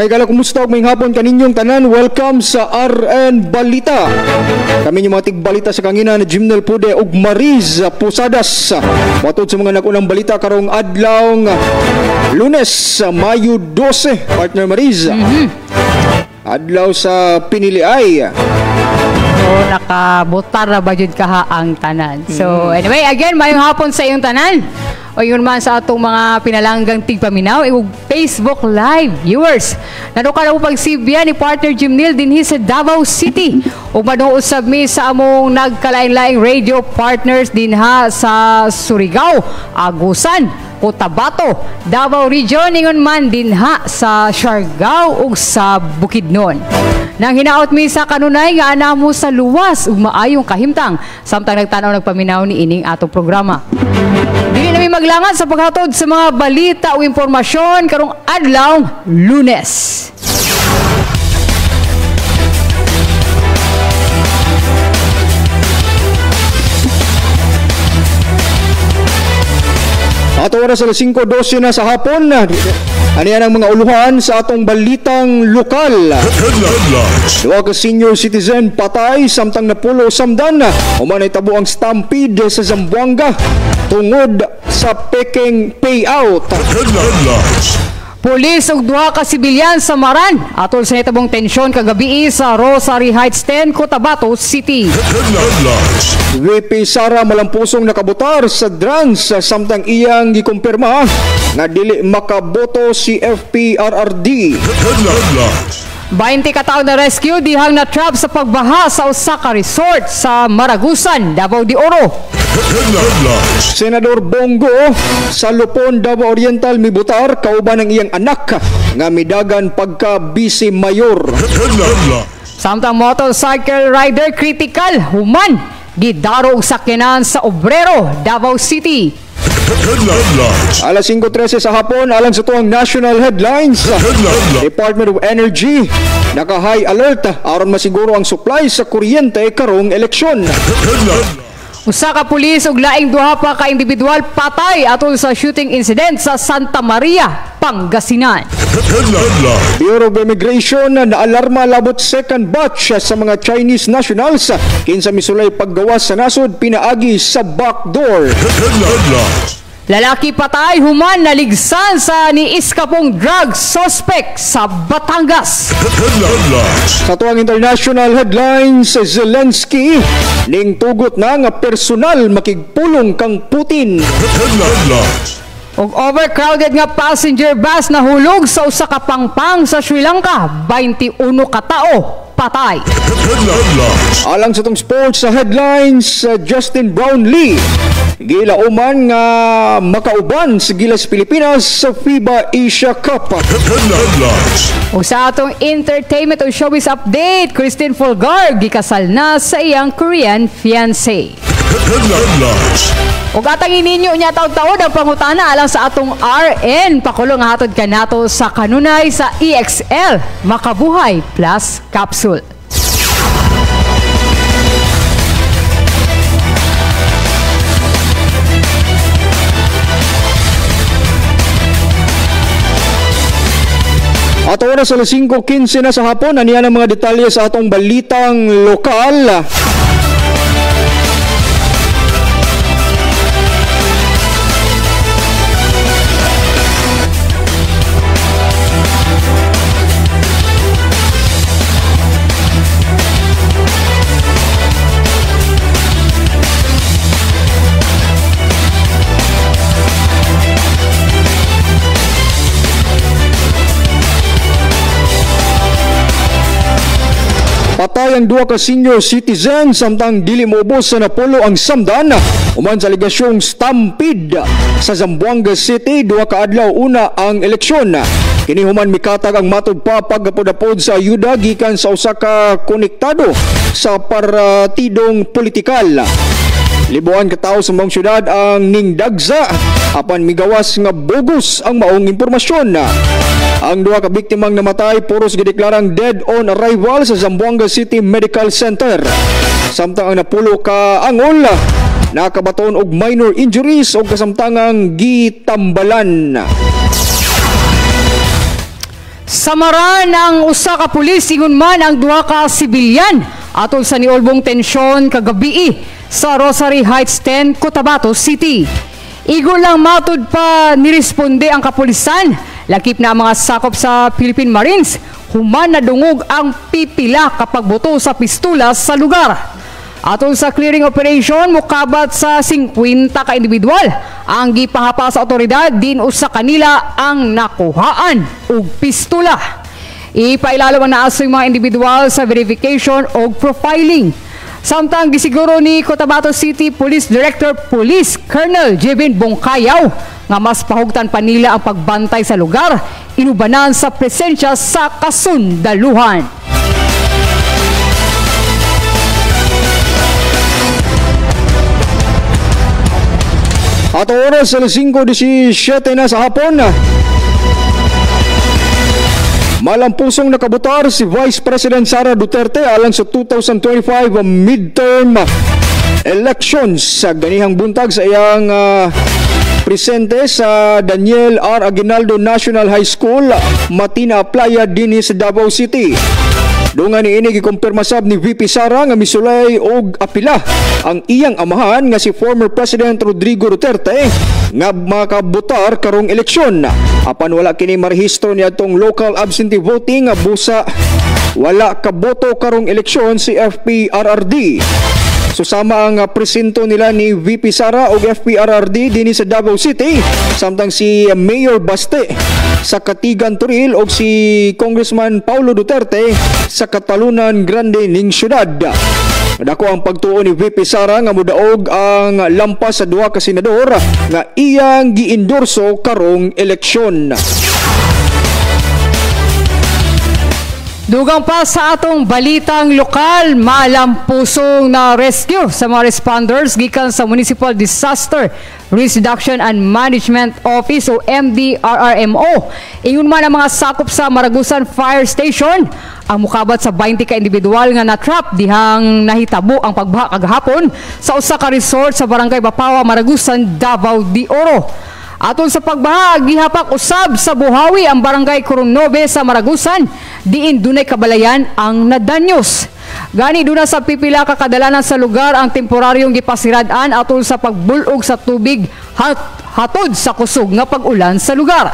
Maigala, kumusta o may hapon kaninyong tanan? Welcome sa RN Balita. Kami yung mga tigbalita sa kangina na Jimnel Pude ug Mariz Posadas. Matod sa mga nakunang balita karong adlaw Lunes, Mayo 12, partner Mariz. Adlaw sa piniliay. So, nakabutar na ba yun kaha ang tanan? So, anyway, again, mayong hapon sa iyong tanan. O yun man sa atong mga pinalanggang tigpaminaw, Facebook Live viewers. Nanuka na po pagsibya ni partner Jimnil dinhi sa Davao City. O manuusab mi sa among nagkalain-laing radio partners dinha sa Surigao, Agusan, Cotabato, Davao Region, ingon man dinha sa Siargao ug sa Bukidnon. Nang hinaot mi sa kanunay nga anamo sa luwas ug maayong kahimtang samtang nagtanaw nagpaminaw ni ining atong programa. Dili na mi maglangat sa paghatod sa mga balita o impormasyon karong adlaw Lunes. Ato oras alas 5:12 na sa hapon. Ano yan ang mga uluhan sa atong balitang lokal. Duha ka senior citizen patay samtang napulo samdan. Humanay tabo ang stampede sa Zamboanga tungod sa peking payout. Pulis ug duha ka sibilyan sa Maran atol sa nitabong tensyon kagabi sa Rosary Heights 10, Cotabato City. VP Sara malampusong nakabutar sa DRANS samtang iyang gikumpirma na dili makaboto si FPRRD. 20 ka tawo na rescue dihang na trap sa pagbaha sa usa ka resort sa Maragusan, Davao de Oro. Senador Bongo sa Lupon, Davao Oriental mibutar kauban ng iyang anak nga midagan pagka vice mayor. Samtang motorcycle rider critical human gidaro og sakyanan sa Obrero, Davao City. Alas 5:13 sa hapon alang sa tuwang national headlines. Department of Energy naka-high alert aron masiguro ang supply sa kuryente karong eleksyon. Usa ka pulis ug laing duha pa ka individual patay atol sa shooting incident sa Santa Maria, Pangasinan. Bureau of Immigration na alarma labot second batch sa mga Chinese nationals kinsa misulay paggawas sa nasod pinaagi sa backdoor. Lalaki patay human naligsan sa niiskapong drug suspect sa Batangas. Sa tuwang international headlines, Zelensky ning tugot na nga personal makigpulong kang Putin. Og overcrowded nga passenger bus nahulog sa usa ka pangpang sa Sri Lanka, 21 ka tawo patay. Alang sa tong sports sa headlines, Justin Brownlee gilauman nga makauban sa Gilas Pilipinas sa FIBA Asia Cup. O sa atong entertainment o showbiz update, Christine Folgar gikasal na sa iyang Korean fiancé. O katangin ninyo niya taon-taon ang pangutana alang sa atong RN pakulong hatod kanato sa kanunay sa EXL Makabuhay Plus Capsule. At oras alas 5:15 na sa hapon, aniyan ang mga detalye sa atong balitang lokal. Patay ang duha ka senior citizen samtang dili moubos sa napulo ang samdan uman sa aligasyong stampede sa Zamboanga City duha ka adlaw una ang eleksyon. Kini human mikatag ang matud pa pagapod-apod sa ayuda gikan sa usa ka konektado sa partidong politikal. Libuan ka tawo sa maong syudad ang ningdagsa apan migawas nga bogus ang maong impormasyon. Ang duha ka biktimang namatay puros gideklarang dead on arrival sa Zamboanga City Medical Center. Samtang ang napulo ka angol nakabaton og minor injuries o kasamtangang gitambalan. Samaran ang usa ka pulis ingon man ang duha ka sibilyan atol sa niolbong tensyon kagabi sa Rosary Heights 10, Cotabato City. Igo lang matud pa niresponde ang kapulisan, lakip na ang mga sakop sa Philippine Marines, human na dungog ang pipila kapag buto sa pistola sa lugar. Atol sa clearing operation, mukabat sa 50 ka individual ang gipahapa sa otoridad, din usa kanila ang nakuhaan og pistola. Ipailalo ang naasoy mga individual sa verification o profiling. Samtang gisiguro ni Cotabato City Police Director Police Colonel Jevin Bongkayaw nga mas pahugtan pa nila ang pagbantay sa lugar, inubanan sa presensya sa kasundaluhan. At oras alas 5:17 na sa hapon. Malampusong nakabutar si Vice President Sara Duterte alang sa 2025 midterm elections sa ganihang buntag sa iyang presente sa Daniel R. Aguinaldo National High School, Matina Playa, dinhi sa Davao City. Dungan niini gikumpirma sab ni VP Sara nga misulay og apila ang iyang amahan nga si former President Rodrigo Duterte nga makabutar karong eleksyon. Apan wala kini marehistro niadtong local absentee voting nga busa wala kaboto karong eleksyon si FPRRD. Susama ang presinto nila ni VP Sara o FPRRD dinhi sa Davao City, samtang si Mayor Baste sa Katigan Turil o si Congressman Paulo Duterte sa Katalunan Grande ning syudad. Dako ang pagtuo ni VP Sara nga mudaog ang lampas sa duha ka senador nga iyang giendorso karong eleksyon. Dugang pa sa atong balitang lokal, malampusong na rescue sa mga responders gikan sa Municipal Disaster Risk Reduction and Management Office o MDRRMO. Ingon man ang mga sakop sa Maragusan Fire Station ang mukabat sa 20 ka individual nga na-trap dihang nahitabo ang pagbaha kagahapon sa usa ka resort sa Barangay Bapawa, Maragusan, Davao de Oro. Atol sa pagbaha, gihapak usab sa Buhawi ang Barangay Coronove sa Maragusan, diin dunay kabalayan ang nadanyos. Gani duna sa pipila ka kadalanan sa lugar ang temporaryong gipasiradaan atol sa pagbulog sa tubig hatod sa kusog nga pag-ulan sa lugar.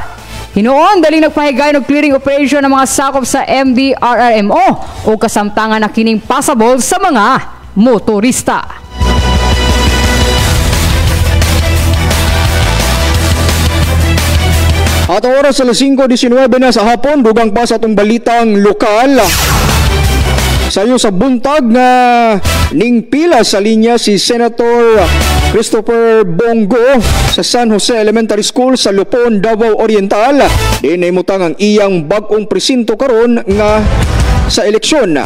Hinuon dali nagpahigay og clearing operation ng mga sakop sa MDRRMO o kasamtangan na kining passable sa mga motorista. At oras alas 5:19 na sa hapon, dugang pa sa atong balitang lokal. Sayo sa buntag na ning pila sa linya si Senator Christopher Bongo sa San Jose Elementary School sa Lupon, Davao Oriental. Dinahimutang ang iyang bag-ong presinto karon nga sa eleksyon.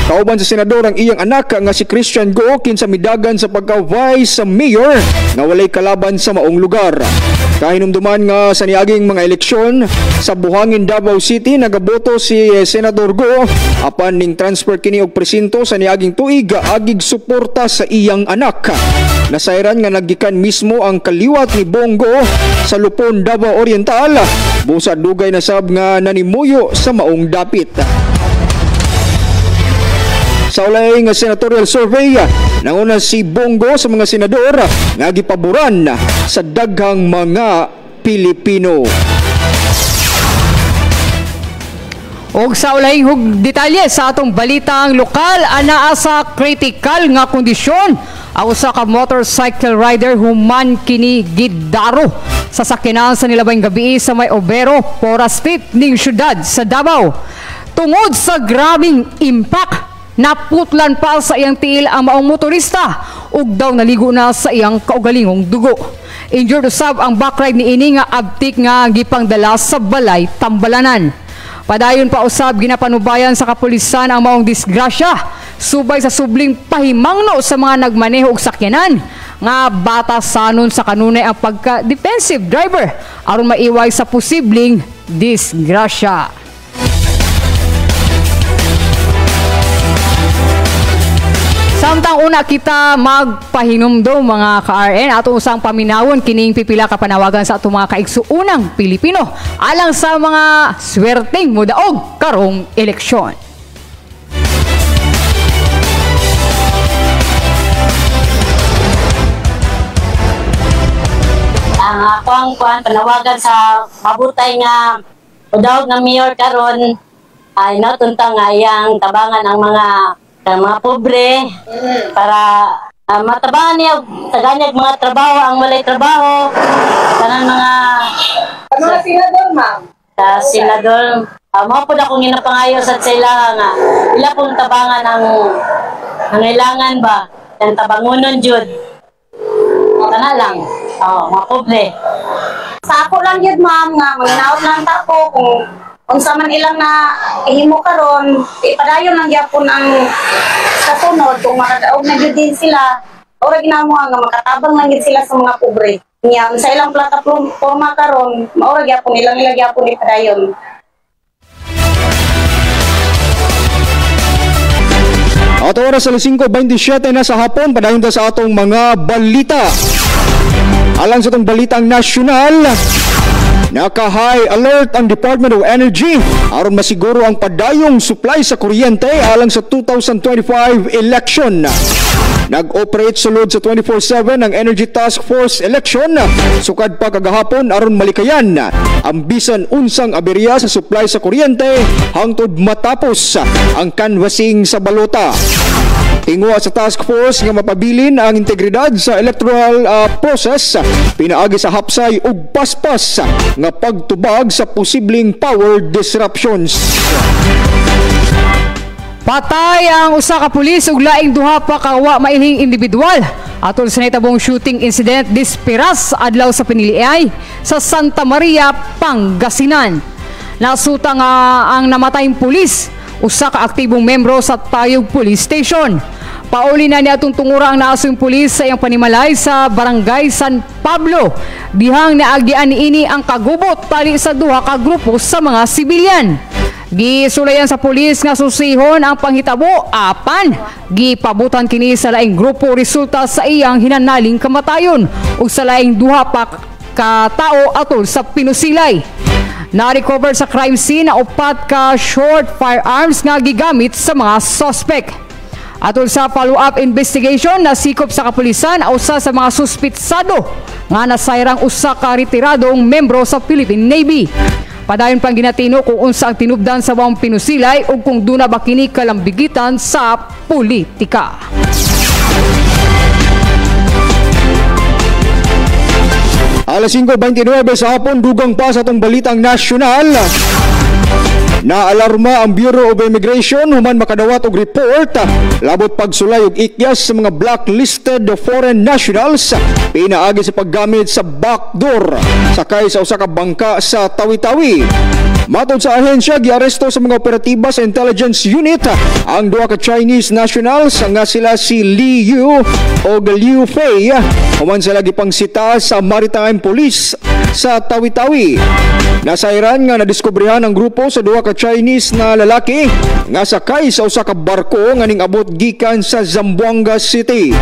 Kauban sa senador ang iyang anak nga si Christian Go kinsa midagan sa pagka-vice mayor nga walay kalaban sa maong lugar. Kahinumduman nga sa niaging mga eleksyon sa Buhangin, Davao City, nagaboto si Senador Go apan ning transfer kini og presinto sa niaging tuig agig suporta sa iyang anak. Nasayran nga naggikan mismo ang kaliwat ni Bongo sa Lupon, Davao Oriental. Busa dugay na sab nga nanimuyo sa maong dapit. Sa ulay nga senatorial survey, nanguna si Bongo sa mga senador nga gipaboran sa daghang mga Pilipino. Og sa ulayng detalye sa atong balitang lokal, anaa sa critical nga kondisyon ang usa ka motorcycle rider human kini gidaro sa sakyanan sa nilabayng gabi sa may Obero, Pora Street ning syudad sa Davao. Tungod sa grabing impact, naputlan pa sa iyang tiil ang maong motorista ug daw naligo na sa iyang kaugalingong dugo. Injured usab ang backride ni ini nga abtik nga gipangdala sa balay Tambalanan. Padayon pa usab ginapanubayan sa kapulisan ang maong disgrasya subay sa subling pahimangno sa mga nagmaneho og sakyanan nga batasanon sa kanunay ang pagka-defensive driver aron maiway sa posibleng disgrasya. Sa Samtang una kita magpahinumdom mga ka-RN at usang paminawon kining pipila ka panawagan sa atong mga kaigsuunang Pilipino alang sa mga swerteng mudaog karong eleksyon. Ang akong panawagan sa mabutay nga mudaog ng mayor karon ay natuntang nga iyang tabangan ang mga pobre para matabangan niya taganyag mga trabaho ang walay trabaho kanang mga senador ma'am sa senador mao pud akong ginapangayo sa sila nga ila pong tabangan ang nangailangan ba ang tabangonon jud kana lang mga pobre sa ako lang yun ma'am nga manginaot lang ta ko kung sa man ilang na ihimo karon ipadayon lang gyapon ang kasunod kung makadaog na gyud din sila ora ginamo nga makatabang lang gyud sila sa mga pobre nya sa ilang plataporma karon maura gyapon ilang gyapon ipadayon. At oras sa 5:27 na sa hapon, padayon ta sa atong mga balita. Alang sa itong balitang nasyonal, naka-high alert ang Department of Energy aron masiguro ang padayong supply sa kuryente alang sa 2025 election. Nag-operate sulod sa 24/7 ang Energy Task Force election sukad pa kagahapon aron malikayan ang bisan unsang aberya sa supply sa kuryente hangtod matapos ang canvassing sa balota. Tingwa sa task force nga mapabilin ang integridad sa electoral process pinaagi sa hapsay ug paspas nga pagtubag sa posibleng power disruptions. Patay ang usa ka pulis ug laing duha pa ka wa mailhing individual atol sa nahitabong shooting incident disperas adlaw sa Piniliay sa Santa Maria, Pangasinan. Nasuta nga ang namatayng pulis usa ka aktibong membro sa Tayog Police Station. Pauli na niya itong tungura ang naasong pulis sa iyang panimalay sa Barangay San Pablo. Dihang naagian niini ang kagubot tali sa duha ka grupo sa mga sibilyan. Gisulayan sa pulis nga susihon ang panghitabo apan gipabutan kini sa laing grupo resulta sa iyang hinanaling kamatayon ug sa laing duha pa ka tao atol sa pinusilay. Na-recover sa crime scene ang upat ka short firearms nga gigamit sa mga suspect. Atol sa follow-up investigation, nasikop sa kapulisan ang usa sa mga suspitsado nga nasayrang usa ka retiradong membro sa Philippine Navy. Padayon pang ginatino kung unsa ang tinubdan sa bawang pinusilay ug kung duna ba kini kalambigitan sa politika. Alas 5:29 sa hapon, dugang pa sa itong balitang nasyonal. Naalarma ang Bureau of Immigration human makadawat og report labot pagsulay og ikyas sa mga blacklisted foreign nationals pinaagi sa paggamit sa backdoor sakay sa usa ka bangka sa Tawi-Tawi. Matod sa ahensya, giaresto sa mga operatiba sa intelligence unit ang duha ka Chinese nationals nga sila si Li Yu o Liu Fei human sila gipangsita sa Maritime Police sa Tawi-Tawi. Nasairan nga nadiskubrihan ang grupo sa duha ka Chinese na lalaki nga sakay sa usa ka barko nga ning abot gikan sa Zamboanga City.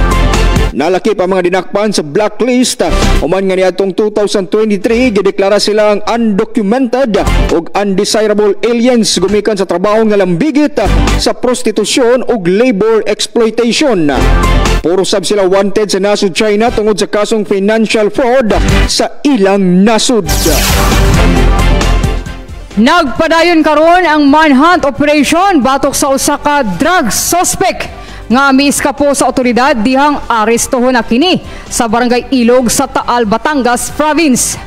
Nalaki pa mga dinakpan sa blacklist human nga niadtong 2023 gideklara sila ang undocumented ug undesirable aliens gumikan sa trabaho nga lambigit sa prostitusyon ug labor exploitation. Puro sab sila wanted sa nasud China tungod sa kasong financial fraud sa ilang nasud. Nagpadayon karon ang manhunt operation batok sa usa ka drug suspect nga miiskapo sa otoridad dihang arestohon na kini sa Barangay Ilog sa Taal, Batangas Province.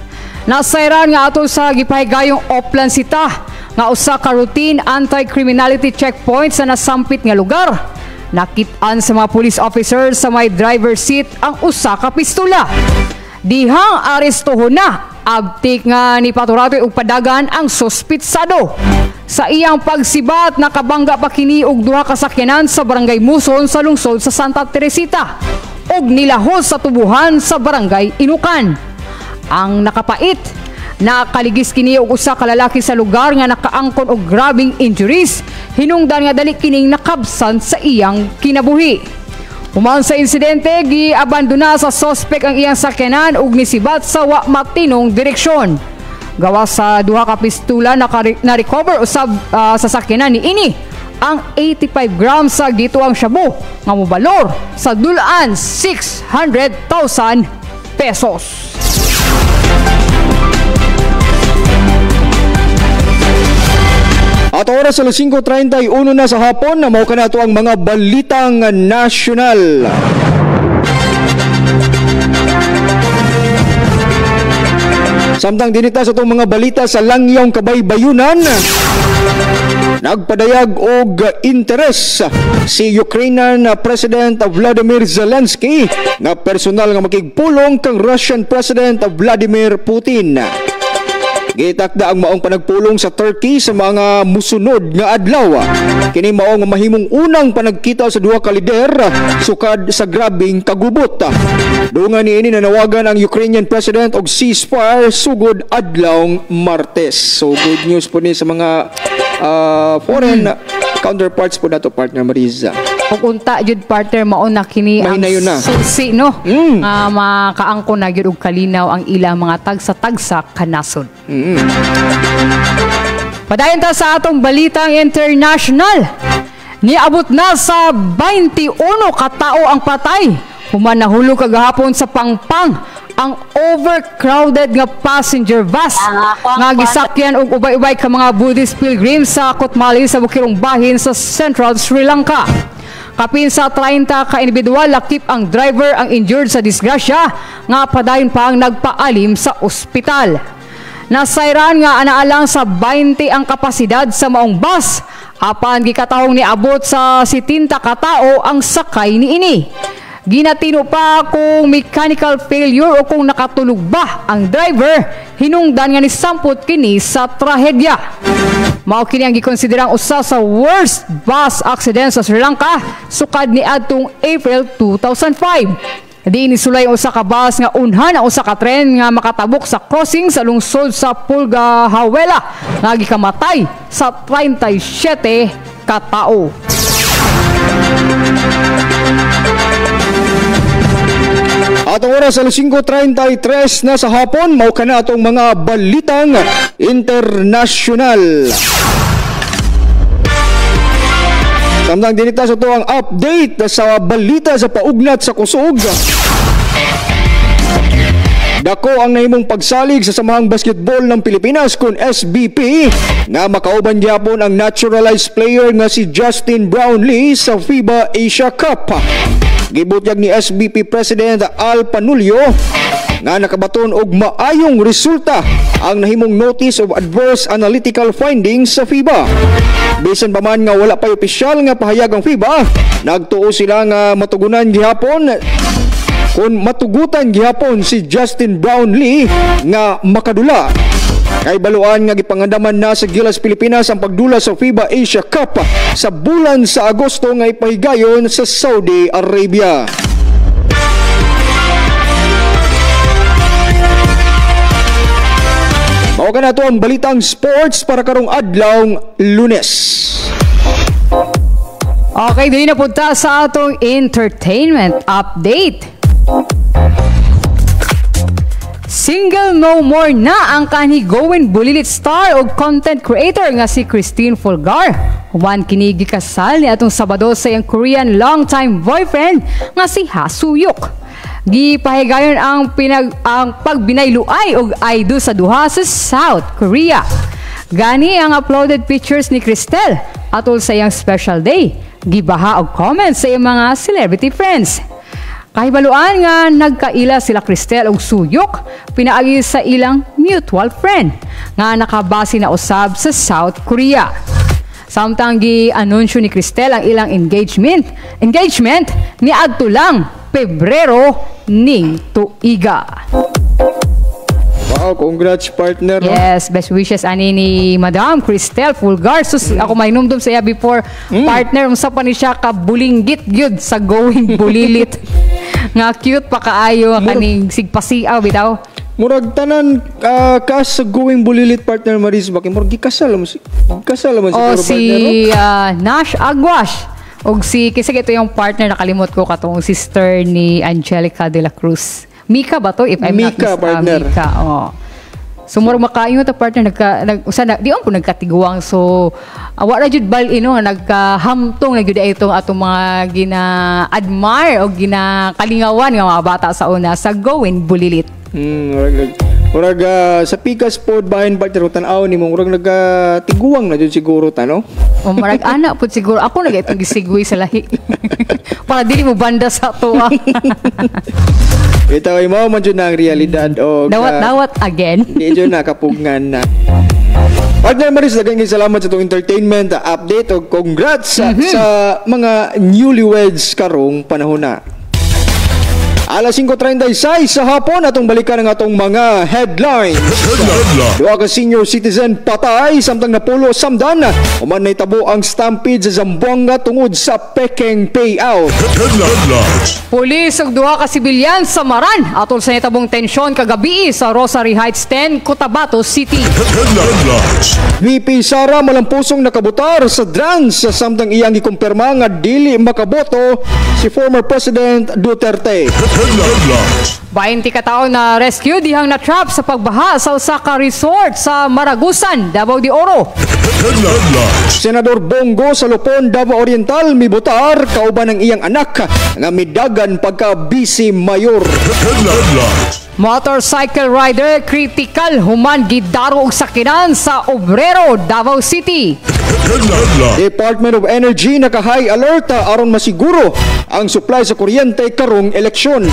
Nasairan nga atol sa gipahigayong Oplan Sita nga usa ka routine anti-criminality checkpoint sa nasampit nga lugar. Nakit-an sa mga police officers sa may driver seat ang usa ka pistola. Dihang arestohon na abtik nga ni Paturatoy og padagan ang suspitsado. Sa iyang pagsibat nakabangga pa kini og duha ka sakyanan sa Barangay Muson sa lungsod sa Santa Teresita og nilahos sa tubuhan sa Barangay Inukan. Ang nakapait, nakaligis kini og usa ka lalaki sa lugar nga nakaangkon og grabing injuries, hinungdan nga dali kining nakabsan sa iyang kinabuhi. Human sa insidente, giabandona sa suspect ang iyang sakyanan ug nisibat sa wa matinong direksyon. Gawas sa duha ka pistola na-recover usab sa sakyanan ni ini ang 85 grams sa gituang shabu nga mobalor sa dulaan 600,000 pesos. At oras sa 5:31 na sa hapon na mao kana ang mga balitang nasyonal. Samtang dinita sa itong mga balita sa langyong kabaybayunan, nagpadayag og interes si Ukrainian President Vladimir Zelensky nga personal nga makigpulong kang Russian President Vladimir Putin. Gitakda ang maong panagpulong sa Turkey sa mga musunod nga adlaw. Kini mao nga mahimong unang panagkita sa duha ka lider sukad sa grabing kagubot. Dungan niini nanawagan ang Ukrainian President og ceasefire sugod adlawng Martes. So good news po ni sa mga foreign counterparts po nato, partner Mariza. Kung unta jud partner mao na kini ang susi no. Makaangko na gyud og kalinaw ang ilang mga tagsa-tagsa kanasod. Padayon ta sa atong balitang international. Niabot na sa 21 ka tawo ang patay. Human nahulog kagahapon sa Pangpang ang overcrowded nga passenger bus nga gisakyan og ubay-ubay ka mga Buddhist pilgrims sa Kotmale sa Bukirong Bahin sa Central Sri Lanka. Kapin sa 30 ka individual lakip ang driver ang injured sa disgrasya nga padayon pa ang nagpaalim sa ospital. Nasayran nga anaalang sa 20 ang kapasidad sa maong bus apan gikatahong niabot sa 70 ka tawo ang sakay niini. Ginatino pa kung mechanical failure o kung nakatulog ba ang driver, hinungdan nga ni sampot kini sa trahedya. Mao kini ang gikonsiderang usa sa worst bus accident sa Sri Lanka sukad ni adtong April 2005. Di inisulay usa ka bus nga unhan ang usa ka tren nga makatabok sa crossing sa lungsod sa Pulgahawela nga gikamatay sa 37 ka tawo. At ang oras sa 5:33 na sa hapon, mao kana atong mga balitang internasyonal. Samtang dinita sa ito ang update sa balita sa paugnat sa kusog. Dako ang nahimong pagsalig sa Samahang Basketball ng Pilipinas kun SBP nga makauban gyapon ang naturalized player nga si Justin Brownlee sa FIBA Asia Cup. Gibutyag ni SBP President Al Panulio nga nakabaton og maayong resulta ang nahimong Notice of Adverse Analytical Findings sa FIBA. Bisan pa man nga wala pa opisyal nga pahayag ang FIBA, nagtuo sila nga matugunan gihapon kung matugutan gihapon si Justin Brownlee nga makadula. Kay baluan nga gipangandaman na sa Gilas Pilipinas ang pagdula sa FIBA Asia Cup sa bulan sa Agosto nga ipahigayon sa Saudi Arabia. Mao kana to ang balitang sports para karong adlawng Lunes. Okay, dili na punta sa atong entertainment update. Single no more na ang kanhigowen bulilit star o content creator nga si Christine Fulgar. Human kini gikasal ni atong Sabado sa iyang Korean long-time boyfriend nga si Ha Soo-hyuk. Gipahigayon ang pagbinayluay og idol sa duha sa South Korea. Gani ang uploaded pictures ni Cristel atol sa iyang special day. Gibaha og comments sa iyang mga celebrity friends. Kahibaluan nga nagkaila sila Cristel ug Soo-hyuk pinaagi sa ilang mutual friend nga nakabase na usab sa South Korea. Samtang gi-anunsyo ni Cristel ang ilang engagement ni adto lang Pebrero ning tuiga. Wow, congrats partner. Yes, best wishes ani ni Madam Cristel Fulgar. Sus, ako may numdum sa iya before partner unsa pa ni siya ka bulinggit gyud sa going bulilit. Nga cute pa kaayo kaning sigpasiaw bitaw. Murag tanan kas sa going bulilit partner Maris bakit murag gikasal man siguro si partner. Nash Agwash. Og kasi ito yung partner nakalimot ko katong sister ni Angelica de la Cruz. Mika ba to? If I'm not Mika, partner. Mika, oh. So murag makaingon ta partner di on po nagkatiguang so wala jud bal nagkahamtong na gyud itong atong mga gina-admire o ginakalingawan nga mga bata sa una sa Gawin Bulilit. Murag sa pikas pod bahin partner tan-aw nimo murag nagtiguang na jud siguro ta no. O marag ana pud siguro ako itong gisigwi sa lahi. Para dili mo banda sa tuwa. Ito ay mo man jud na ang realidad o dawat again. Di jud nakapugnan na. Partner Maris, daghang salamat sa itong entertainment update o congrats sa mga newlyweds karong panahon na. Alas 5:36 sa hapon atong balikan ang atong mga headlines. Duha ka senior citizen patay samtang napulo samdan. Human na itabo ang stampede sa Zamboanga tungod sa peking payout. Pulis ug duha ka sibilyan sa Maran atol sa nitabong tensyon kagabi sa Rosary Heights 10, Cotabato City. VP Sara malampusong nakabutar sa DRANS samtang iyang gikumpirma nga dili makaboto si former President Duterte. 20 kataon na rescue dihang na-trap sa pagbaha sa Osaka Resort sa Maragusan, Davao de Oro. Senador Bongo sa Lupon, Davao Oriental mibutar kauban ng iyang anak nga midagan pagka-busy mayor. Motorcycle rider critical human gidaro og sakinan sa Obrero, Davao City. Department of Energy naka-high alert aron masiguro ang supply sa kuryente karong eleksyon.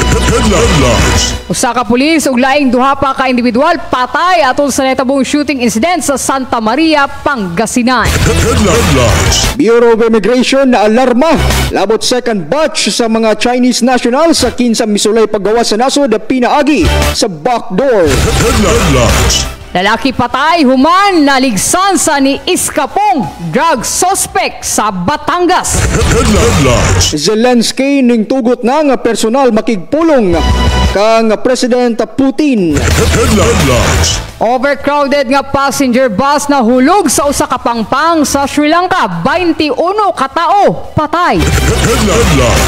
Usa ka pulis ug laing duha pa ka individual patay atol sa natabong shooting incident sa Santa Maria, Pangasinan. Bureau of Immigration na alarma labot second batch sa mga Chinese nationals sa kinsang misulay paggawas sa nasod pinaagi sa backdoor. Lalaki patay human naligsan sa ni Iskapong drug suspect sa Batangas. Zelensky ning tugot na nga personal makigpulong kang President Putin. Overcrowded nga passenger bus na hulog sa usa ka pangpang sa Sri Lanka, 21 katao patay.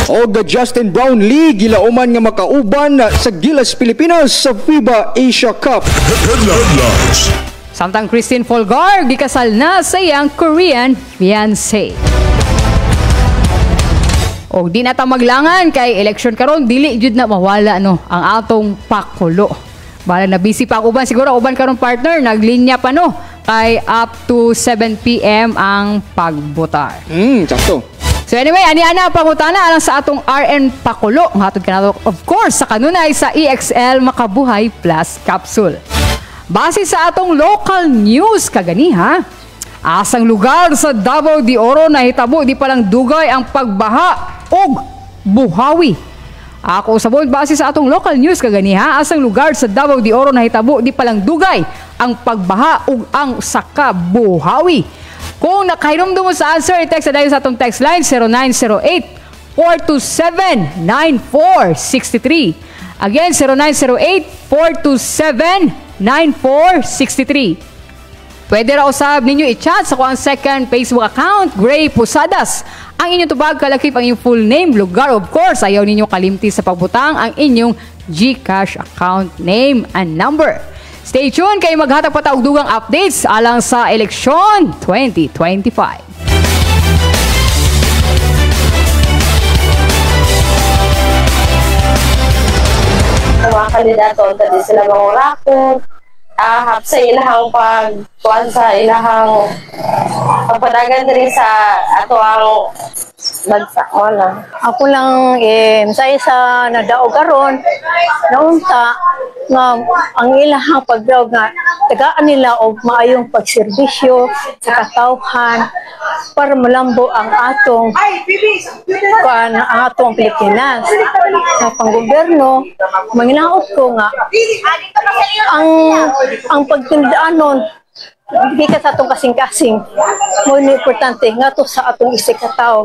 Og Justin Brownlee gilauman nga makauban sa Gilas Pilipinas sa FIBA Asia Cup. Samtang Christine Folgar gikasal na sa iyang Korean fiancé. Og di na ta maglangan kay election karon dili jud na mawala ang atong pakulo. Bala na busy pa uban siguro uban karon partner naglinya pa kay up to 7 PM ang pagbotar. Sakto. So anyway, ani-ana pangutana alang sa atong RN Pakulo. Hatod kanato of course sa kanunay sa EXL Makabuhay Plus Capsule. Base sa atong local news kaganiha, asang lugar sa Davao de Oro nahitabo di palang dugay ang pagbaha og buhawi. Ako sabon base sa atong local news kaganiha, asang lugar sa Davao de Oro nahitabo di palang dugay ang pagbaha ug ang saka buhawi. Kung nakahinumdum mo sa answer, i-text na sa atong text line 0908-427-9463. Again, 0908-427-9463. Pwede raw usab ninyo i-chat sa kuang second Facebook account, Gray Posadas. Ang inyong tubag kalakip ang inyong full name, lugar, of course. Ayaw ninyo kalimti sa pagbutang ang inyong GCash account name and number. Stay tuned kay maghatag pa taog dugang updates alang sa eleksyon 2025. Mga kandidato, tadi sila mangurakot, ahap sa ilahang pagkuhan sa ilahang pagpadagan diri sa ato ang bansa mo lang. Ako lang sa nadaog karon naunta nga ang ilahang pagdaog nga tagaan nila og maayong pagserbisyo sa katawhan para malambo ang atong Pilipinas. Sa panggobyerno, manginaot ko nga ang pagtindaanon di ka sa atong kasing-kasing mo ni importante nga to sa atong isikataw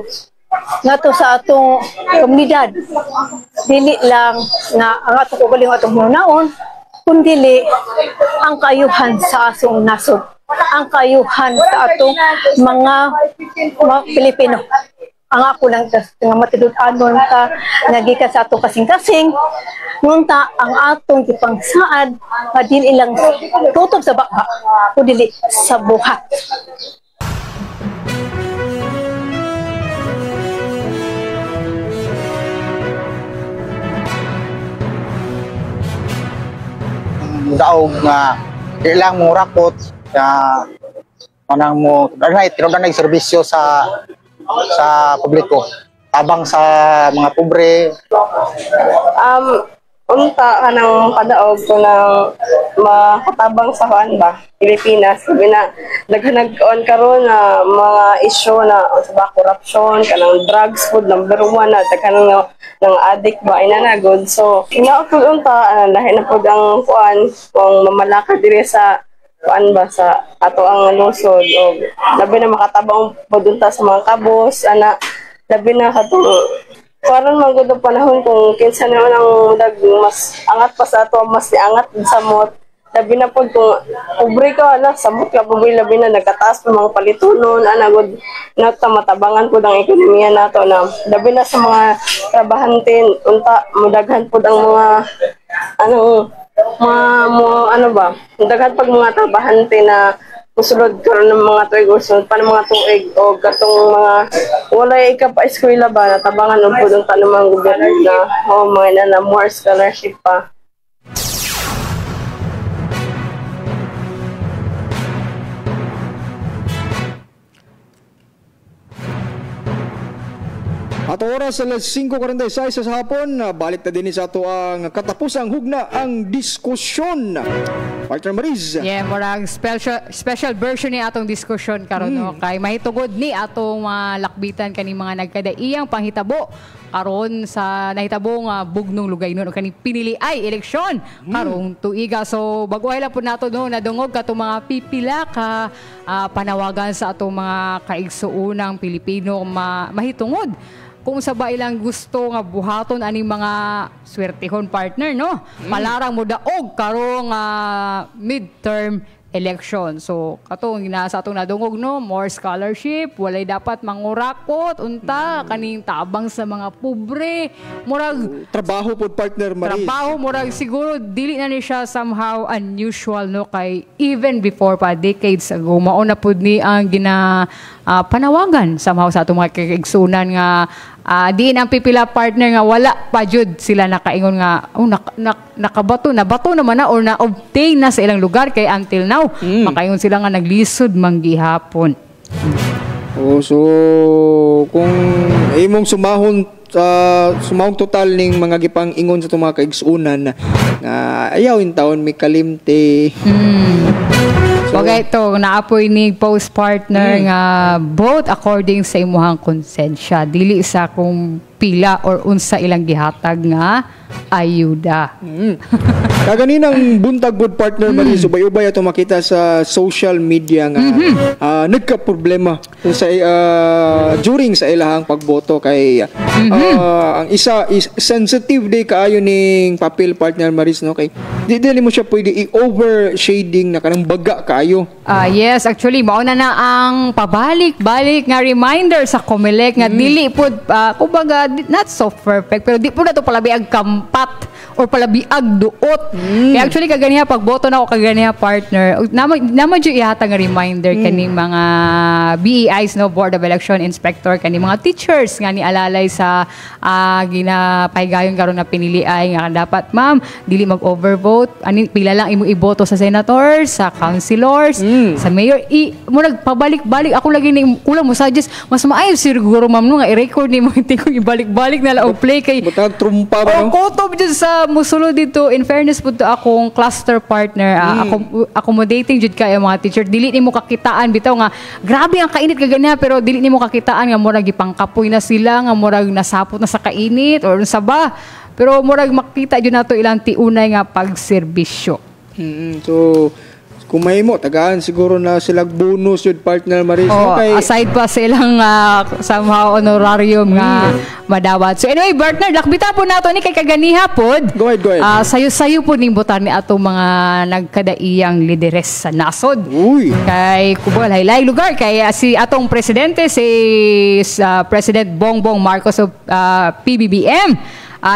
nga to sa atong komunidad dili lang nga ang atong ugaling atong nunaon kundi ang kayuhan sa asong nasod ang kayuhan sa atong mga Pilipino ang ako lang nga matinud-anon ka nagika sa atong kasing-kasing ngunta ang atong gipangsaad nga dili lang tutob sa baka o dili sa buhat. Daog nga ilang mo rakot manang mo tinudan serbisyo sa publiko tabang sa mga pobre. Unta kanang padaog ko ng makatabang sa kuan ba Pilipinas sabi na naghanag-on karon na mga issue na sa corruption kanang drugs food number 1 na kanang ng addict ba ina na good so inaakul unta lahi na pud ang kuan kung mamalakad diri sa kuan ba sa ato ang lungsod o labi na makatabang pud unta sa mga kabos ana labi na katong karon man gud panahon kung kinsa na ang mas angat pa sa ato mas angat sa mot labi na pud kung pobre ka na samot ka pobre labi na nagkataas pa mga palitunon ana gud na matabangan pud ang ekonomiya nato na labi na sa mga trabahante unta mudaghan pud ang mga ano ba daghan pag mga trabahante na musulod karon ng mga tuig uson pa ng mga tuig o katong mga walay ka pa eskwela ba natabangan og pud ang tanang gobyerno na mga na more scholarship pa. Ato oras sa 5:46 sa hapon, balik na din sa ato ang katapusang hugna ang diskusyon. Partner Mariz. Yeah, murag special version ni atong diskusyon karon no kay mahitugod ni atong lakbitan kani mga nagkadaiyang panghitabo karon sa nahitabong bugnong lugay no kani pinili ay eleksyon karong tuiga. So baguhay lang pud nato no nadungog katong mga pipila ka panawagan sa atong mga kaigsuonang Pilipino mahitungod kung sa ba ilang gusto nga buhaton aning mga swertehon partner no malarang mo daog karong midterm election. So katong ginasa atong nadungog no more scholarship walay dapat mangurakot unta kaning tabang sa mga pobre murag trabaho pod partner Maris. Trabaho murag siguro dili na ni siya somehow unusual no kay even before pa decades ago mao na pud ni ang panawagan somehow sa atong mga kaigsunan nga di ang pipila partner nga wala pa jud sila nakaingon nga nakabato naman na or na-obtain na sa ilang lugar kay until now makaingon sila nga naglisod manggihapon. So kung imong sumahon total ning mga gipang ingon sa itong mga kaigsunan nga ayaw in taon may kalimte. Bagay ito, naapoy ni post partner nga both according sa imuhang konsensya. Dili sa kung pila or unsa ilang gihatag nga ayuda. Kaganinang buntag good partner Maris, ubay-ubay ato makita sa social media nga nagka-problema sa during sa ilahang pagboto kay ang isa is sensitive day kaayo ning papel partner Maris no kay di mo siya pwede i-overshading na kanang baga kaayo. Yes, actually mao na ang pabalik-balik nga reminder sa COMELEC nga dili pud kumbaga not so perfect pero di pud nato palabiag kampat or palabiag duot. Kaya actually kaganiha pagboto na ako kaganiha partner naman jud ihatag nga reminder kaning mga BEIs no Board of Election Inspector kaning mga teachers nga nialalay sa ginapahigayon karon na pinili ay nga dapat ma'am dili mag-overvote ani pila lang imo iboto sa senators sa councilors sa mayor mo nagpabalik-balik ako lagi ni kulang mo suggest mas maayo siguro ma'am no nga i-record nimo tingog ibalik-balik na lang og play kay butang trumpa ba no kutob jud sa musulod dito in fairness pud to akong cluster partner accommodating jud kay mga teacher dili nimo kakitaan bitaw nga grabe ang kainit kaganiha pero dili nimo kakitaan nga murag gipangkapoy na sila nga murag nasapot na sa kainit or sa ba pero murag makita jud nato ilang tiunay nga pagserbisyo. So kung mahimo tagaan siguro na sila bonus yun partner Maris. Oh, Kay aside pa silang somehow honorarium nga madawat. So anyway, partner, lakbita po nato ni kay kaganiha pod. Go ahead. Sayo-sayo po ning butar ni ato mga nagkadaiyang lideres sa nasod. Uy. Kay kubol haylay lugar kay si atong presidente si President Bongbong Marcos of PBBM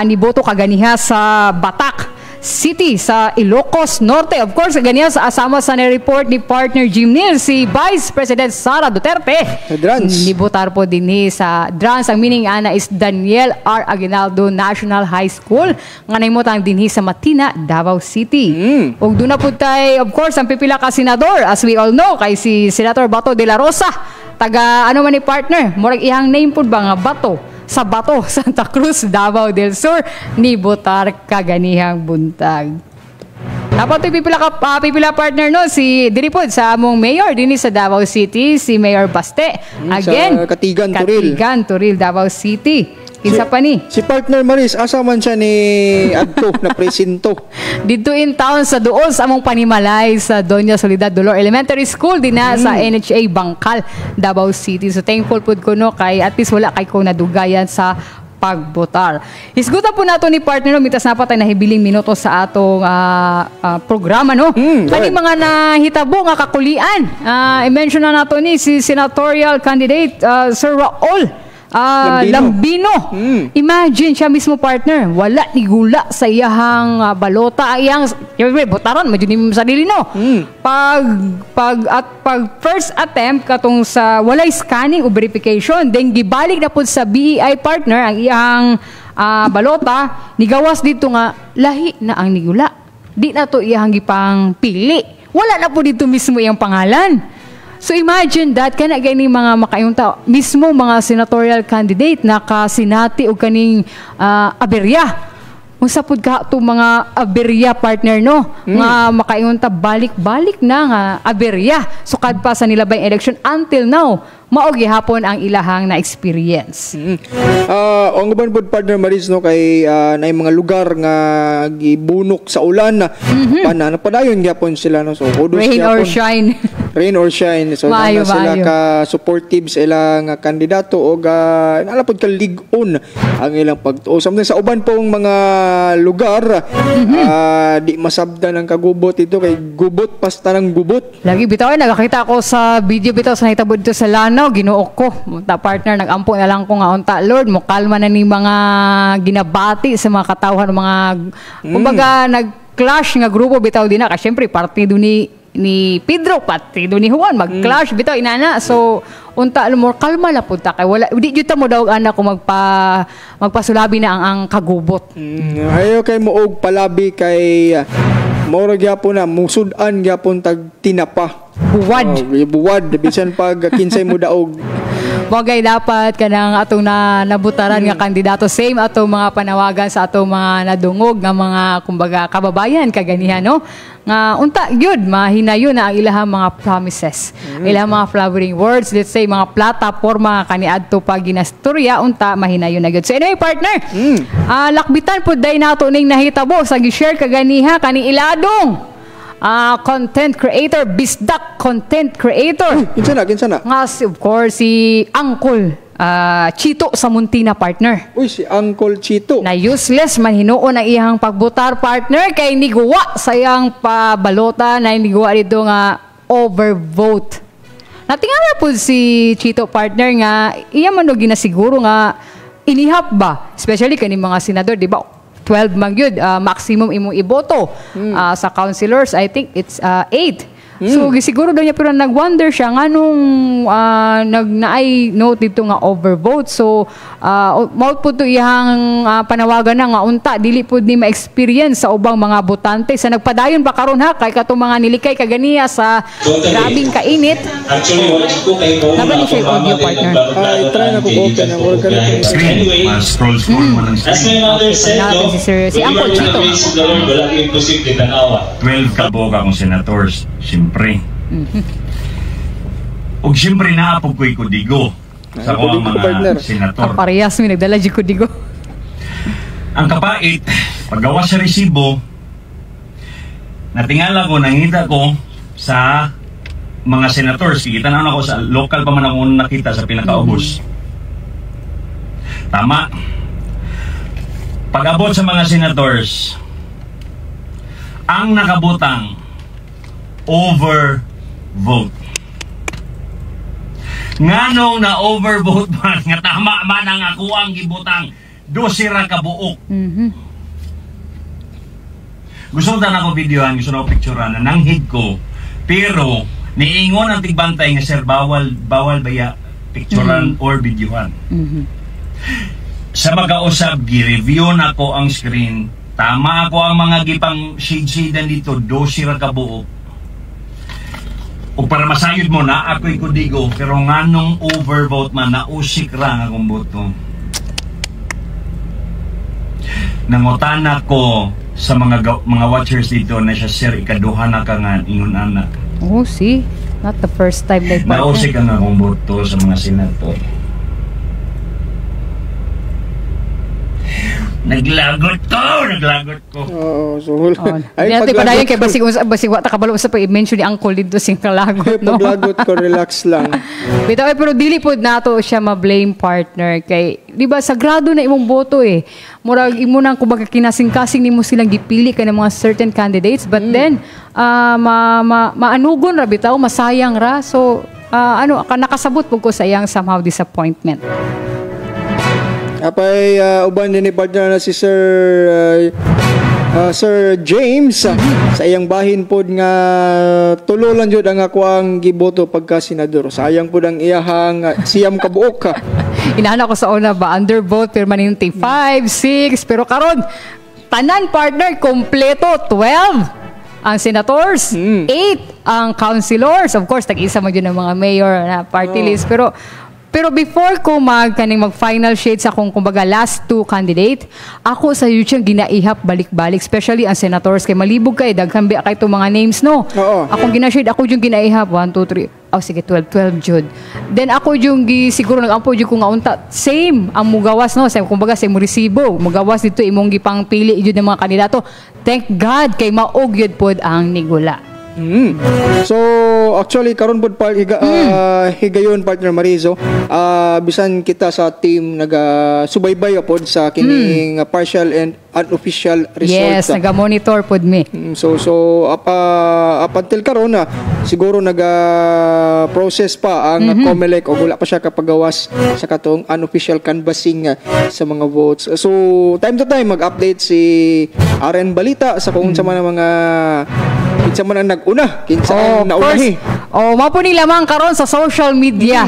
niboto kaganiha sa Batak City sa Ilocos Norte. Of course, kaganiha sa asama sa report ni partner Jim Neal si Vice President Sara Duterte. Drans. Nibotar po din sa Drans. Ang meaning ana is Daniel R. Aguinaldo National High School nga nahimutang dinhi sa Matina, Davao City. Ug doon na po tayo, of course, ang pipila ka senador as we all know kay si Senator Bato de la Rosa. Taga ano man ni partner, murag ihang name po ba nga Bato sa Bato, Santa Cruz, Davao del Sur, ni botar kaganihang buntag. Dapat pipila partner no si diri pod sa among mayor dinhi sa Davao City si Mayor Baste. Again, sa Katigan Turil, Davao City. Kinsa pa ni? Si partner Maris, asa man siya ni adto na presinto. Dito in town sa duol sa among panimalay sa Doña Soledad Dolor Elementary School din na sa NHA Bangkal, Davao City. So thankful pud ko no kay at least wala kay ko nadugayan sa pagbotar. Hisgutan po nato ni partner no mitas na patay na hibiling minuto sa atong programa no. Kani mga nahitabo nga kakulian. I-mention na nato ni si senatorial candidate Sir Raul Lambino. Imagine siya mismo partner, wala ni gula sa iyahang balota, iyang botaron medyo ni sarili no. Pag first attempt katong sa walay scanning o verification, then gibalik na pud sa BEI partner ang iyang balota, nigawas dito nga lahi na ang nigula. Di na to iyang gipang pili. Wala na po dito mismo iyang pangalan. So imagine that kana gani mga makayunta mismo mga senatorial candidate na kasinati og kaning aberya. Unsa pud ka to mga aberya partner no nga makayunta balik-balik na nga aberya sukad pa sa nilabay election until now mao gihapon ang ilahang na experience. Ang uban pud partner Maris no kay nay mga lugar nga gibunok sa ulan padayon gyapon sila no so rain or shine. Rain or shine. So maayo, sila ka supportive sa ilang kandidato o nalapod ka ligon ang ilang pagtuo. Sometimes sa uban pong mga lugar di masabdan ang kagubot ito kay gubot pasta ng gubot. Lagi bitaw nagakita ako sa video bitaw sa nahitabo dito sa Lanao, Ginoo ko. Ta partner nagampo na lang ko nga unta Lord, mo kalma na ni mga ginabati sa mga katawhan mga kumbaga nag-clash nga grupo bitaw din na kasi syempre partido ni Pedro partido ni Juan mag-clash bitaw inana. So unta mo kalma la pud ta kay wala di jud ta mo daw ana ko magpasulabi na ang kagubot. Ayo kay mo og palabi kay moro gyapon na musudan gyapon tag tinapa. Buwad bisan pag kinsay mo daog. Bagay dapat kanang atong nabutaran nga kandidato same atong mga panawagan sa atong mga nadungog nga mga kumbaga kababayan kaganihan no nga unta gyud mahinayon na ang ilahang mga promises ilahang mga flowering words, let's say mga plataporma kaniadto pa ginastorya unta mahinayon na gyud. So anyway partner lakbitan pud day nato ning nahitabo sa gi-share kaganiha kani iladong content creator, bisdak content creator. Kinsa na? Nga, of course, si Uncle Chito sa Muntina partner. Uy, si Uncle Chito. Na useless man hinuon ang iyang pagbutar partner kay niguwa sa iyang pabalota na niguwa dito nga overvote. Natingala po si Chito partner nga iya man og ginasiguro nga inihap ba, especially kani mga senador, di ba? 12 man yun, maximum imong iboto. Sa councilors, I think it's 8. So, siguro daw niya, pero nag-wonder siya nga nung naay note dito nga overvote. So, maut po ito iyang panawagan na nga unta, dili po ni ma-experience sa ubang mga botante. Sa nagpadayon pa karon ha, kay katong mga nilikay kaganiya sa grabing kainit. Actually, wala ko kay mo. Laban ni siya yung audio partner. Try na po open ang work. Scroll mo lang screen. As my mother said, si Uncle Chito. Wala kang imposible tanawa. 12 ka po akong senators. Siyempre. O siyempre naapog ko'y kudigo sa akong mga senator. Ang parehas may nagdala di kudigo. Ang kapait, paggawa sa resibo, natingala ko, nangita ko, sa mga senators. Kita na ako sa local pa man ako nakita sa pinakaubos. Tama. Pag-abot sa mga senators, ang nakabutang overvote. Nganong na overvote man nga tama man ang ako ang gibutang 12 ra ka buok. Gusto na ako videohan, gusto na ako picturean na nanghid ko. Pero niingon ang tigbantay nga sir bawal baya picturean or videohan. Sa mag-ausab gi-review na ko ang screen. Tama ako ang mga gipang shade-shadean dito 12 ra ka buok. O para masayod mo na, ako'y kudigo, pero nganong overvote man, nausik ra nga akong boto. Nangutan ako sa mga watchers dito na siya, sir, ikaduha na ka nga, ingon anak. Oh, see? Not the first time like that. Nausik ang akong boto sa mga senator. Naglagot ko. Oo, so ay paglagot padayon kay basig wa ta kabalo sa pag-mention ni Uncle dito sing kalagot, no. Paglagot ko relax lang. Bitaw pero dili pod nato siya ma-blame partner kay di ba sagrado na imong boto eh. Murag imo nang kumbaga kinasing-kasing nimo silang gipili kay mga certain candidates but then maanugon ra bitaw masayang ra so nakasabot pud ko sa iyang somehow disappointment. Apay uban din ni partner na si Sir James sa iyang bahin pod nga tulo lang jud ang ako ang giboto pagka senador. Sayang pod ang iyahang siyam ka buok. Inaana ko sa una ba undervote permanente 5, 6 pero karon tanan partner kompleto 12 ang senators, 8 ang councilors, of course tag-isa man yun ng mga mayor na party list pero before ko mag-final shade sa kung kumbaga last 2 candidate, ako sa YouTube ginaihap balik-balik, especially ang senators kay malibog kay daghan ba kay itong mga names no. Akong gina-shade ako yung ginaihap 1, 2, 3. Oh sige 12 jud. Then ako yung siguro nagampo jud ko nga unta same ang mugawas no, same kumbaga sa mo resibo. Mugawas dito imong gipang pili jud ng mga kandidato. Thank God kay maog yun pod ang nigula. So actually karon pod higayon partner Marizo bisan kita sa team subaybay pod sa kining partial and unofficial results. Yes, naga-monitor pod me. So up until karon siguro process pa ang COMELEC o wala pa siya kapagawas sa katong unofficial canvassing sa mga votes. So time to time mag-update si RN Balita sa kung sa mga kinsa man ang nag-una, kinsa ang naunahi. Mapo ni lamang karon sa social media.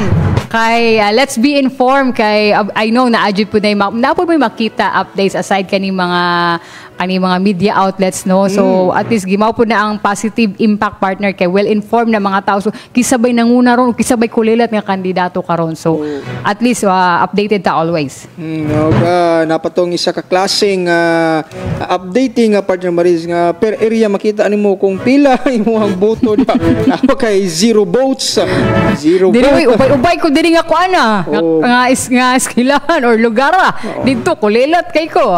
Kay let's be informed kay I know na adjud po na po may makita updates aside kani mga media outlets no. So at least gimaw po na ang positive impact partner kay well informed na mga tao. So kisabay nanguna ron, kisabay kulilat nga kandidato karon. So at least updated ta always. Napatong isa ka klaseng updating partner Mariz nga per area makita nimo kung pila imong boto diha. Napa kay 0 votes. 0 votes. Ubay ko diri nga kuana nga iskilan or lugar dito kulilat kay ko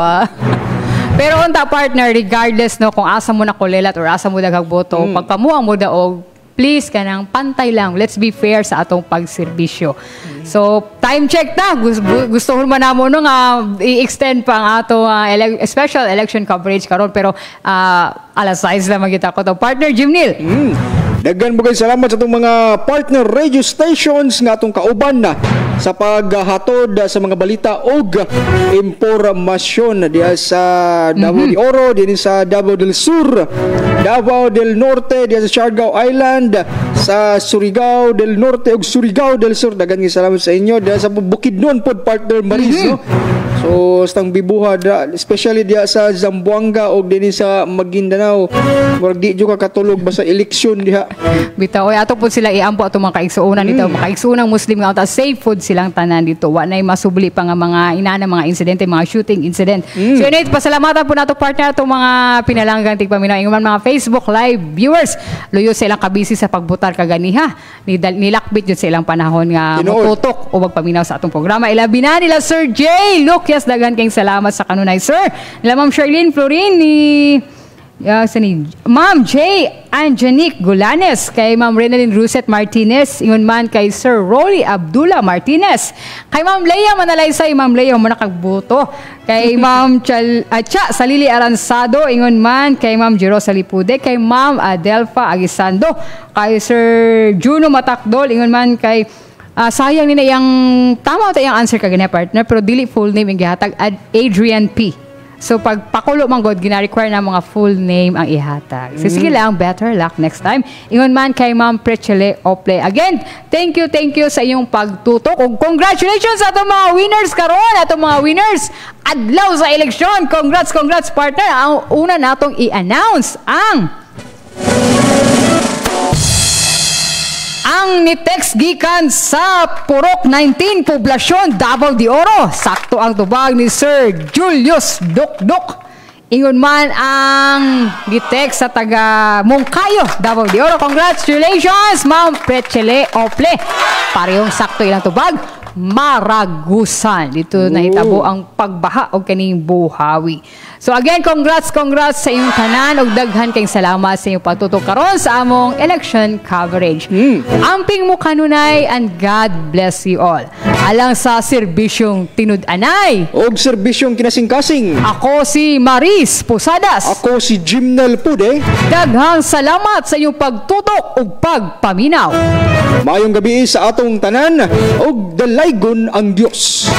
Pero unta partner regardless no kung asa mo na kulilat or asa mo dagagboto pagkamuang mo daog please kanang pantay lang, let's be fair sa atong pagserbisyo. So time check ta gusto man namo no nga i-extend pa ang ato special election coverage karon pero alas 6 lang magita ko to partner Jimnil. Daghan mo kay salamat sa itong mga partner radio stations nga atong kauban na sa paghatod sa mga balita o impormasyon diya sa Davao de Oro, diya sa Davao del Sur, Davao del Norte, diya sa Siargao Island, sa Surigao del Norte ug Surigao del Sur. Daghan nga salamat sa inyo diya sa Bukidnon pod partner Maris no. So stang bibuha especially diya sa Zamboanga ug dinhi sa Maguindanao. Murag di jud ka katulog basta eleksyon diha. Bitaw ato po sila iampo ato mga kaigsuonan dito, mga kaigsuonang Muslim nga uta safe food silang tanan dito. Wa nay masubli pa nga mga inana mga insidente, mga shooting incident. So init pasalamatan po nato partner ato mga pinalanggang tigpaminaw ingon mga Facebook live viewers. Luyo sa ilang kabisi sa pagbutar kaganiha. Nilakbit jud sa ilang panahon nga motutok o magpaminaw sa atong programa. Ilabi na nila Sir J. Look, yes, dagan kayong salamat sa kanunay sir. Nila Ma'am Charlene Florin ni Ma'am J. Angenique Gulanes, kay Ma'am Renalyn Ruset Martinez, ingon man kay Sir Rolly Abdullah Martinez, kay Ma'am Leia Manalaysay, Ma'am Leia mo nakagbuto, kay Ma'am Cha Salili Aransado, ingon man kay Ma'am Jero Salipude, kay Ma'am Adelfa Agisando, kay Sir Juno Matakdol, ingon man kay sayang nila yung tama ito yung answer ka ganyan partner, pero dili full name yung gihatag Adrian P. So pag pakulo man god gina-require na mga full name ang ihatag. So sige lang, better luck next time. Ingon man kay Ma'am Prechele Ople. Again, thank you sa inyong pagtutok. Ug congratulations sa atong mga winners karon, atong mga winners adlaw sa eleksyon. Congrats partner. Ang una natong i-announce ang ni-text gikan sa Purok 19 Poblasyon, Davao de Oro. Sakto ang tubag ni Sir Julius Dukduk. Ingon man ang ni-text sa taga Mungkayo, Davao de Oro. Congratulations, Ma'am Prechele Ople. Parehong sakto ilang tubag. Maragusan. Dito nahitabo ang pagbaha o kaning buhawi. So again, congrats sa inyong tanan ug daghan kayong salamat sa inyong pagtutok karon sa among election coverage. Amping mo kanunay and God bless you all. Alang sa serbisyong tinud-anay og serbisyong kinasing-kasing. Ako si Maris Posadas. Ako si Jimnel Pude. Daghang salamat sa inyong pagtutok ug pagpaminaw. Mayong gabi sa atong tanan og dalaygon ang Dios.